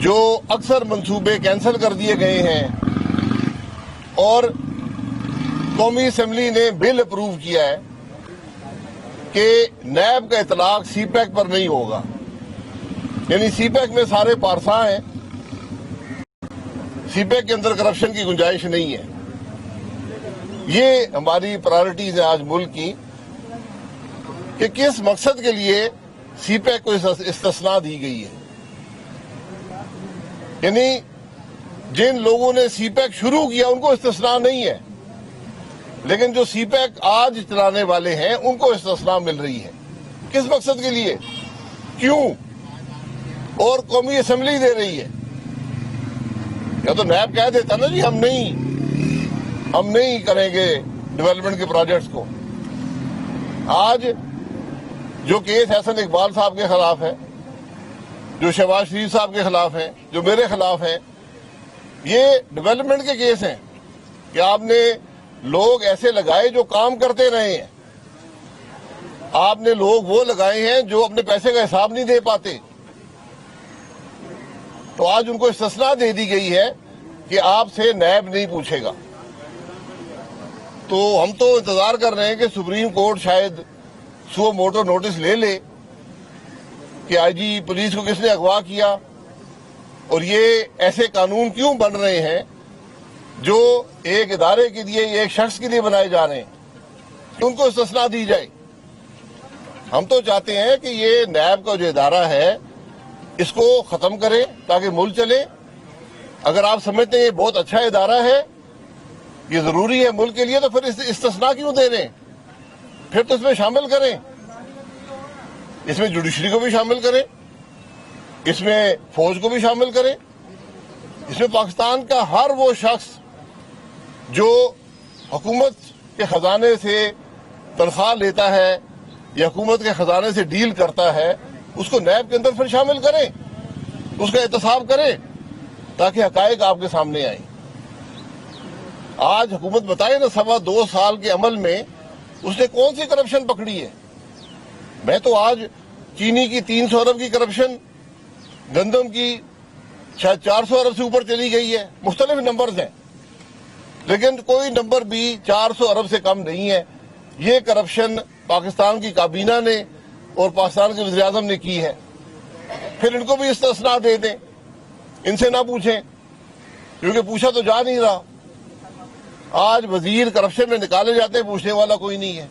जो अक्सर मंसूबे कैंसिल कर दिए गए हैं और कौमी असम्बली ने बिल अप्रूव किया है कि नैब का इतलाक सीपैक पर नहीं होगा, यानी सीपैक में सारे पारसा हैं, सीपैक के अंदर करप्शन की गुंजाइश नहीं है। ये हमारी प्रायोरिटीज है आज मुल्क की कि किस मकसद के लिए सीपैक को इस्तिस्ना दी गई है। यानी जिन लोगों ने सीपैक शुरू किया उनको इस्तिस्ना नहीं है, लेकिन जो सीपैक आज चलाने वाले हैं उनको इस्तिस्ना मिल रही है। किस मकसद के लिए, क्यों, और कौमी असम्बली दे रही है। या तो नैब कह देता ना जी हम नहीं करेंगे डेवलपमेंट के प्रोजेक्ट्स को। आज जो केस हसन इकबाल साहब के खिलाफ है, जो शहबाज शरीफ साहब के खिलाफ है, जो मेरे खिलाफ है, ये डेवलपमेंट के केस हैं कि आपने लोग ऐसे लगाए जो काम करते रहे हैं, आपने लोग वो लगाए हैं जो अपने पैसे का हिसाब नहीं दे पाते। तो आज उनको इस्तिस्ना दे दी गई है कि आपसे नैब नहीं पूछेगा। तो हम तो इंतजार कर रहे हैं कि सुप्रीम कोर्ट शायद सुओ मोटो नोटिस ले ले कि आईजी पुलिस को किसने अगवा किया और ये ऐसे कानून क्यों बन रहे हैं जो एक इदारे के लिए, एक शख्स के लिए बनाए जा रहे हैं, तो उनको इस्तिस्ना दी जाए। हम तो चाहते हैं कि ये नैब का जो इदारा है इसको खत्म करें ताकि मुल्क चले। अगर आप समझते हैं ये बहुत अच्छा इदारा है, ये जरूरी है मुल्क के लिए, तो फिर इस्तिस्ना क्यों दे रहे हैं? फिर तो इसमें शामिल करें, इसमें जुडिशरी को भी शामिल करें, इसमें फौज को भी शामिल करें, इसमें पाकिस्तान का हर वो शख्स जो हुकूमत के खजाने से तनख्वाह लेता है या हुकूमत के खजाने से डील करता है, उसको नैब के अंदर फिर शामिल करें, उसका एहतसाब करें ताकि हकायक आपके सामने आए। आज हुकूमत बताए ना 2.25 साल के अमल में उसने कौन सी करप्शन पकड़ी है। मैं तो आज चीनी की 300 अरब की करप्शन, गंदम की शायद 400 अरब से ऊपर चली गई है, मुख्तलिफ नंबर्स हैं, लेकिन कोई नंबर भी 400 अरब से कम नहीं है। ये करप्शन पाकिस्तान की काबीना ने और पाकिस्तान के वज़ीर आज़म ने की है। फिर इनको भी इस्तिस्ना दे दें, इनसे ना पूछें, क्योंकि पूछा तो जा नहीं रहा। आज वजीर करप्शन में निकाले जाते हैं, पूछने वाला कोई नहीं है।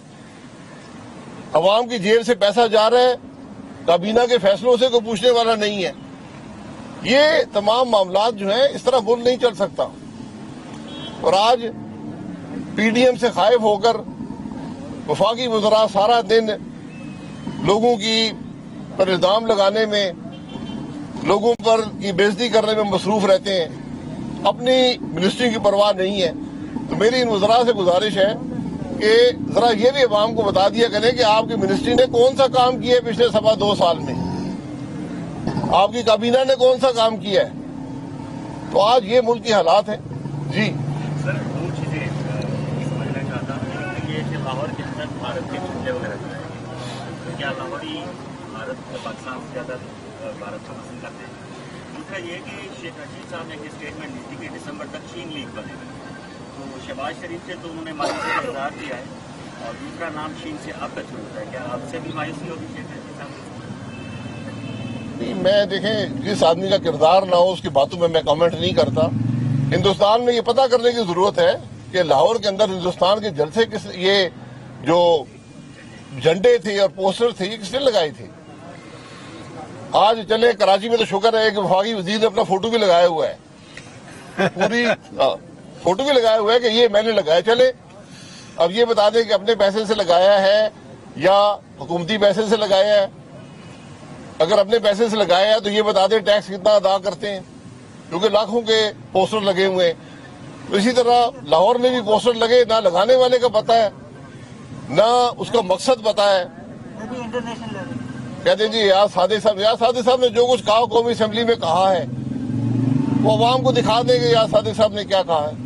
अवाम की जेब से पैसा जा रहा है, काबीना के फैसलों से कोई पूछने वाला नहीं है। ये तमाम मामलात जो हैं, इस तरह मुल्क नहीं चल सकता। और आज पीडीएम से खाइफ होकर वफाकी वज़रा सारा दिन लोगों की पर इल्जाम लगाने में, लोगों पर की बेइज्जती करने में मसरूफ रहते हैं, अपनी मिनिस्ट्री की परवाह नहीं है। तो मेरी इन वज़रा से गुजारिश है कि जरा ये भी अवाम को बता दिया करें कि आपकी मिनिस्ट्री ने कौन सा काम किया है पिछले 2.25 साल में, आपकी काबीना ने कौन सा काम किया है। तो आज ये मुल्क की हालात है। जी सर, दो चीजें समझना चाहता हूँ कि लाहौर के अंदर भारत के झंडे वगैरह क्या लाहौरी भारत पाकिस्तान से ज्यादा भारत को पसंद करते हैं। दूसरा ये कि शेख रशीद साहब ने एक स्टेटमेंट दी थी कि दिसंबर तक चीन लीग बनेगा, तो शहबाज शरीफ से तो उन्होंने मायूसी का इजहार किया है और दूसरा नाम चीन से आपका शुरू होता है, क्या आपसे भी मायूसी होगी शेख रशीद साहब? मैं देखें, जिस आदमी का किरदार ना हो उसकी बातों में मैं कमेंट नहीं करता। हिंदुस्तान में ये पता करने की जरूरत है कि लाहौर के अंदर हिंदुस्तान के जलसे किस, ये जो झंडे थे और पोस्टर थे, ये किसने लगाए थे। आज चले कराची में तो शुक्र है कि वफाकी वजीर ने अपना फोटो भी लगाया हुआ है, पूरी फोटो भी लगाया हुआ है कि ये मैंने लगाया। चले अब ये बता दें कि अपने पैसे से लगाया है या हुकूमती पैसे से लगाया है। अगर अपने पैसे से लगाया है तो ये बता दें टैक्स कितना अदा करते हैं, क्योंकि लाखों के पोस्टर लगे हुए हैं। तो इसी तरह लाहौर में भी पोस्टर लगे, ना लगाने वाले का पता है ना उसका मकसद पता है। कहते हैं जी यार सादिक साहब ने जो कुछ कहा कौमी असेंबली में कहा है वो अवाम को दिखा देंगे यार सादिक साहब ने क्या कहा है।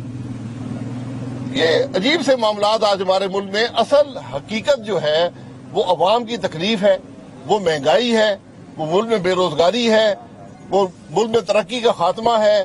ये अजीब से मामलात आज हमारे मुल्क में। असल हकीकत जो है वो अवाम की तकलीफ है, वो महंगाई है, वो मुल्क में बेरोजगारी है, وہ ملک میں ترقی کا خاتمہ ہے.